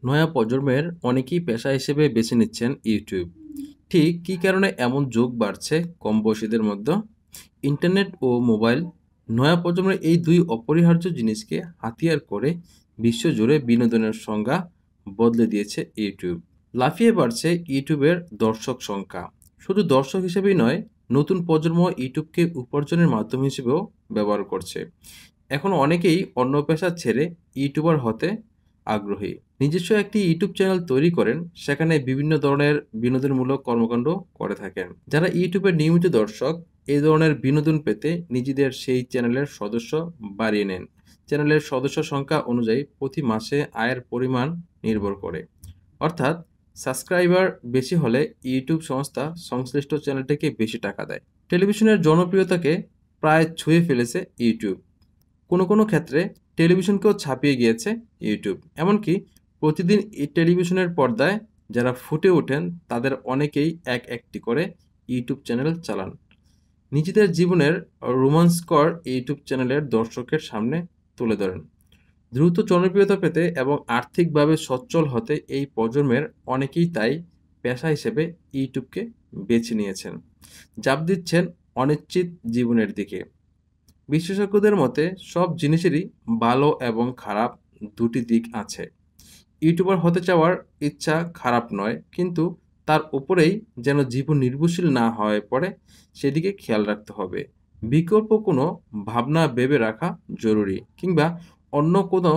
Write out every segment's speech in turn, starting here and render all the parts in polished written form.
নয়া প্রজন্মের অনেকেই পেশা হিসেবে বেছে নিচ্ছেন ইউটিউব। ঠিক কী কারণে এমন যোগ বাড়ছে কম বয়সীদের মধ্যে? ইন্টারনেট ও মোবাইল নয়া প্রজন্মের এই দুই অপরিহার্য জিনিসকে হাতিয়ার করে বিশ্বজুড়ে বিনোদনের সংজ্ঞা বদলে দিয়েছে ইউটিউব। লাফিয়ে বাড়ছে ইউটিউবের দর্শক সংখ্যা। শুধু দর্শক হিসেবেই নয়, নতুন প্রজন্ম ইউটিউবকে উপার্জনের মাধ্যম হিসেবেও ব্যবহার করছে। এখন অনেকেই অন্য পেশা ছেড়ে ইউটিউবার হতে আগ্রহী। নিজস্ব একটি ইউটিউব চ্যানেল তৈরি করেন, সেখানে বিভিন্ন ধরনের বিনোদনমূলক কর্মকাণ্ড করে থাকেন। যারা ইউটিউবের নিয়মিত দর্শক, এই ধরনের বিনোদন পেতে নিজেদের সেই চ্যানেলের সদস্য বাড়িয়ে নেন। চ্যানেলের সদস্য সংখ্যা অনুযায়ী প্রতি মাসে আয়ের পরিমাণ নির্ভর করে। অর্থাৎ সাবস্ক্রাইবার বেশি হলে ইউটিউব সংস্থা সংশ্লিষ্ট চ্যানেলটিকে বেশি টাকা দেয়। টেলিভিশনের জনপ্রিয়তাকে প্রায় ছুঁয়ে ফেলেছে ইউটিউব। কোনো ক্ষেত্রে টেলিভিশনকেও ছাপিয়ে গিয়েছে ইউটিউব। এমনকি প্রতিদিন এই টেলিভিশনের পর্দায় যারা ফুটে ওঠেন তাদের অনেকেই একটি করে ইউটিউব চ্যানেল চালান। নিজেদের জীবনের রোমাঞ্চকর ইউটিউব চ্যানেলের দর্শকের সামনে তুলে ধরেন। দ্রুত জনপ্রিয়তা পেতে এবং আর্থিকভাবে সচ্ছল হতে এই প্রজন্মের অনেকেই তাই পেশা হিসেবে ইউটিউবকে বেছে নিয়েছেন। চাপ দিচ্ছেন অনিশ্চিত জীবনের দিকে। বিশেষজ্ঞদের মতে সব জিনিসেরই ভালো এবং খারাপ দুটি দিক আছে। ইউটিউবার হতে চাওয়ার ইচ্ছা খারাপ নয়, কিন্তু তার উপরেই যেন জীবন নির্ভরশীল না হয়ে পড়ে সেদিকে খেয়াল রাখতে হবে। বিকল্প কোনো ভাবনা ভেবে রাখা জরুরি, কিংবা অন্য কোনো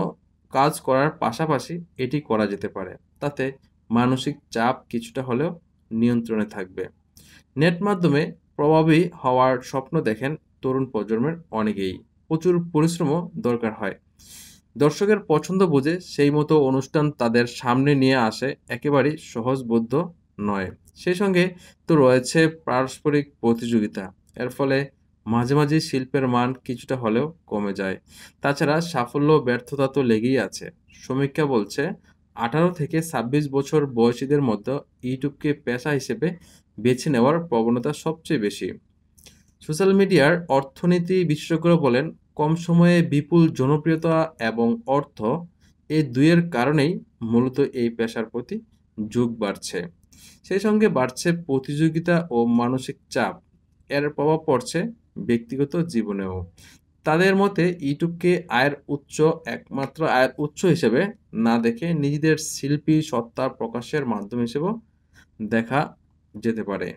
কাজ করার পাশাপাশি এটি করা যেতে পারে। তাতে মানসিক চাপ কিছুটা হলেও নিয়ন্ত্রণে থাকবে। নেট মাধ্যমে প্রভাবী হওয়ার স্বপ্ন দেখেন তরুণ প্রজন্মের অনেকেই। প্রচুর পরিশ্রমও দরকার হয়। দর্শকের পছন্দ বুঝে সেই মতো অনুষ্ঠান তাদের সামনে নিয়ে আসে একেবারেই সহজবোধ্য নয়। সেই সঙ্গে তো রয়েছে পারস্পরিক প্রতিযোগিতা। এর ফলে মাঝে মাঝে শিল্পের মান কিছুটা হলেও কমে যায়। তাছাড়া সাফল্য ব্যর্থতা তো লেগেই আছে। সমীক্ষা বলছে 18 থেকে 26 বছর বয়সীদের মধ্যে ইউটিউবকে পেশা হিসেবে বেছে নেওয়ার প্রবণতা সবচেয়ে বেশি। সোশ্যাল মিডিয়ার অর্থনীতি বিশেষজ্ঞরা বলেন, কম সময়ে বিপুল জনপ্রিয়তা এবং অর্থ, এই দুইয়ের কারণেই মূলত এই পেশার প্রতি ঝোঁক বাড়ছে। সেই সঙ্গে বাড়ছে প্রতিযোগিতা ও মানসিক চাপ। এর প্রভাব পড়ছে ব্যক্তিগত জীবনেও। তাদের মতে ইউটিউবকে একমাত্র আয়ের উৎস হিসেবে না দেখে নিজেদের শিল্পী সত্তা প্রকাশের মাধ্যম হিসেবেও দেখা যেতে পারে।